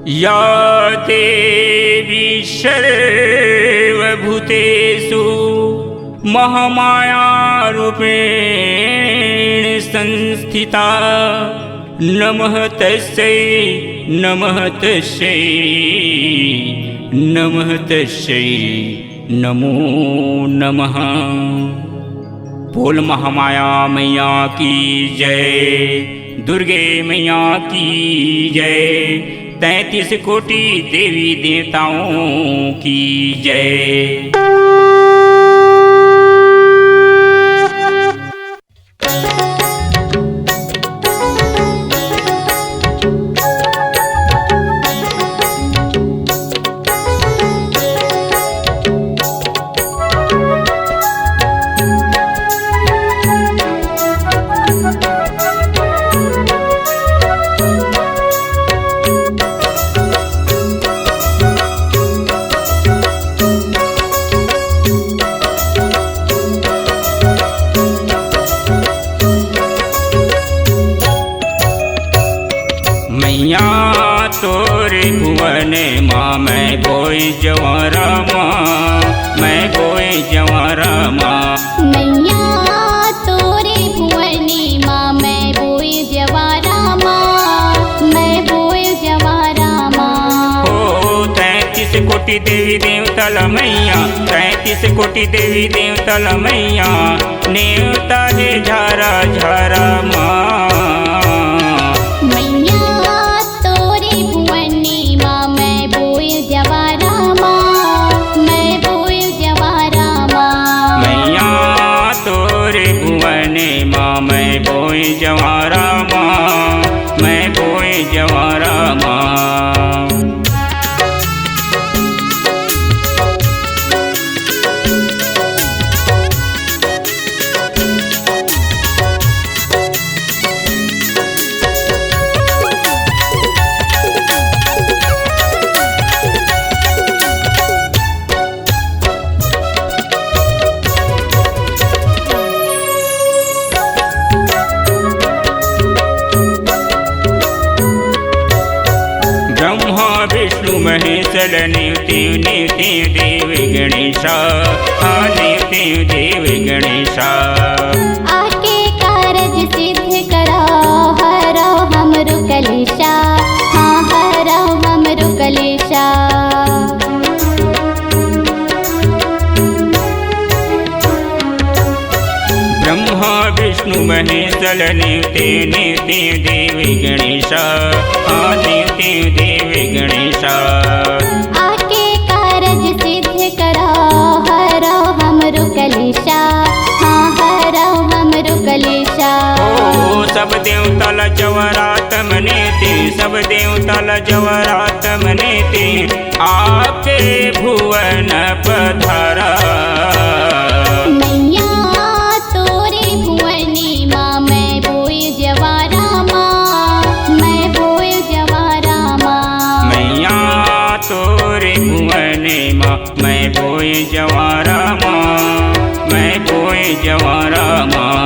या देवी सर्वभूतेषु महामायारूपेण संस्थिता नमः तस्यै नमः तस्यै नमः तस्यै नमो नमः। बोल महामाया मैया की जय, दुर्गे मैया की जय, 33 कोटि देवी देवताओं की जय। मैया तोरे भुवन माँ मैं कोई जवारा माँ, मैं कोई जवारा माँ। मैया तोरे भुवन माँ मैं कोई जवारा माँ, मैं कोई जवारा माँ। हो 33 कोटि देवी देवतल मैया, 33 कोटि देवी देवतल मैया, नेवता है झारा झारा माँ। मैं कोई जवारा माँ, मैं कोई जवारा माँ। विष्णु महेश्वर नेवते नेवते देव गणेशा, हाँ नेवते देव गणेशा। आके कारज सिद्ध करो हरो हमरो कलेशा, हाँ हरो हमरो कलेशा। ब्रह्मा विष्णु महेश्वर नेवते नेवते देव गणेशा, हाँ नेवते देव गणेशा। आके कारज सिद्ध करो हरो हमरो कलेशा, हाँ हरो हमरो कलेशा। ओ सब देवतल जवरात मनेते, सब देवतल जवरात मनेते, आपके भुवन पधारा। मैं कोई जवारा माँ, मैं कोई जवारा माँ।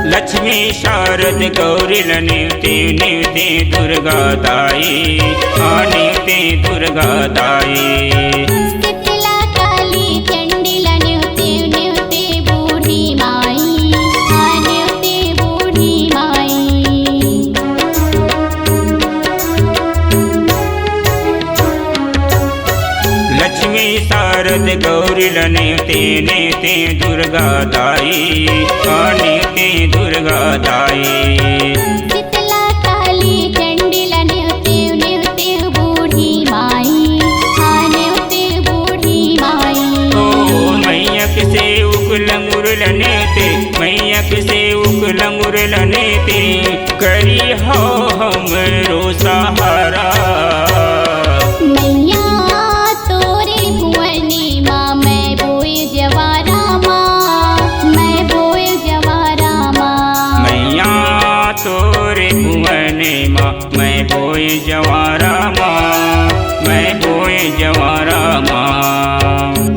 लक्ष्मी शारद गौरी नेवते नेवते दुर्गा दाई, हाँ नेवते दुर्गा दाई। शीतला काली चंडिला नेवते नेवते बूढ़ी माई, हाँ नेवते बूढ़ी माई। लक्ष्मी शारद गौरी नेवते नेवते दुर्गा दाई, हाँ नेवते दुर्गा दाई। शीतला काली चंडिला नेवते नेवते बूढ़ी माई, हाँ नेवते बूढ़ी माई। ओ मैया से उगल मुरल नेते, मैया से उगल मुरल नेते, करी हो हमरो सहारा। बोए जवारा माँ, मैं बोए जवारा माँ।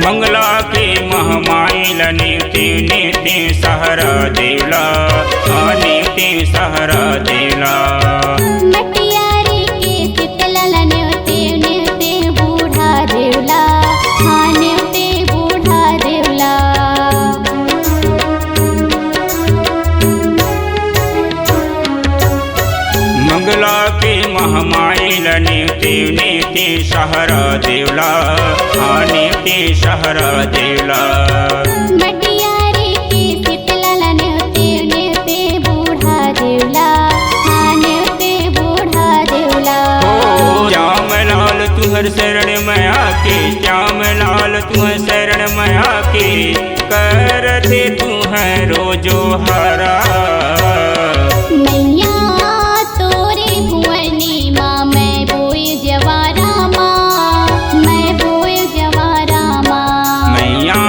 मंगला के महमाइल नेवते नेवते सहरा देवला, नेवते सहरा देवला। मटियारी के शीतला नेवते नेवते बूढ़ा देवला, नेवते बूढ़ा देवला। मंगला के महमाइल नेवते नेवते सहरा देवला, नेवते सहरा देवला। मटियारी के शीतला नेवते नेवते बूढ़ा देवला, नेवते बूढ़ा देवला। ओ श्याम लाल तुहर शरण में आके, श्याम लाल तुहर शरण में आके, करते तुहर रोजो हरा। मैया तोरे भुवनी माँ, मैं बोए जवारा माँ, मैं बोए जवारा माँ। मैया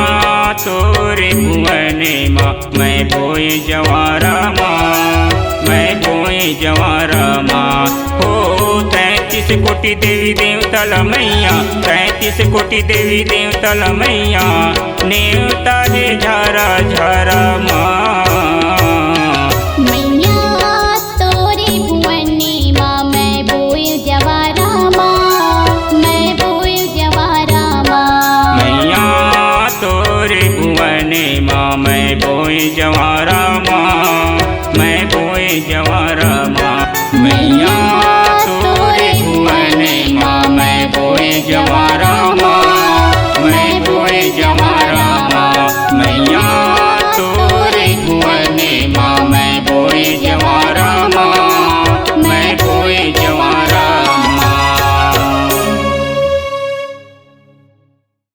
तोरे भुवने माँ, मैं बोए जवारा माँ, मैं बोए जवारा माँ। हो 33 कोटि देवी देवतल मैया, 33 कोटि देवी देवतल मैया, नेवता है झारा झारा माँ। मैया तोरे भुवनी माँ, मैं बोए जवारा माँ, मैं बोए जवारा माँ। मैया तोरे भुवने माँ, मैं बोए जवारा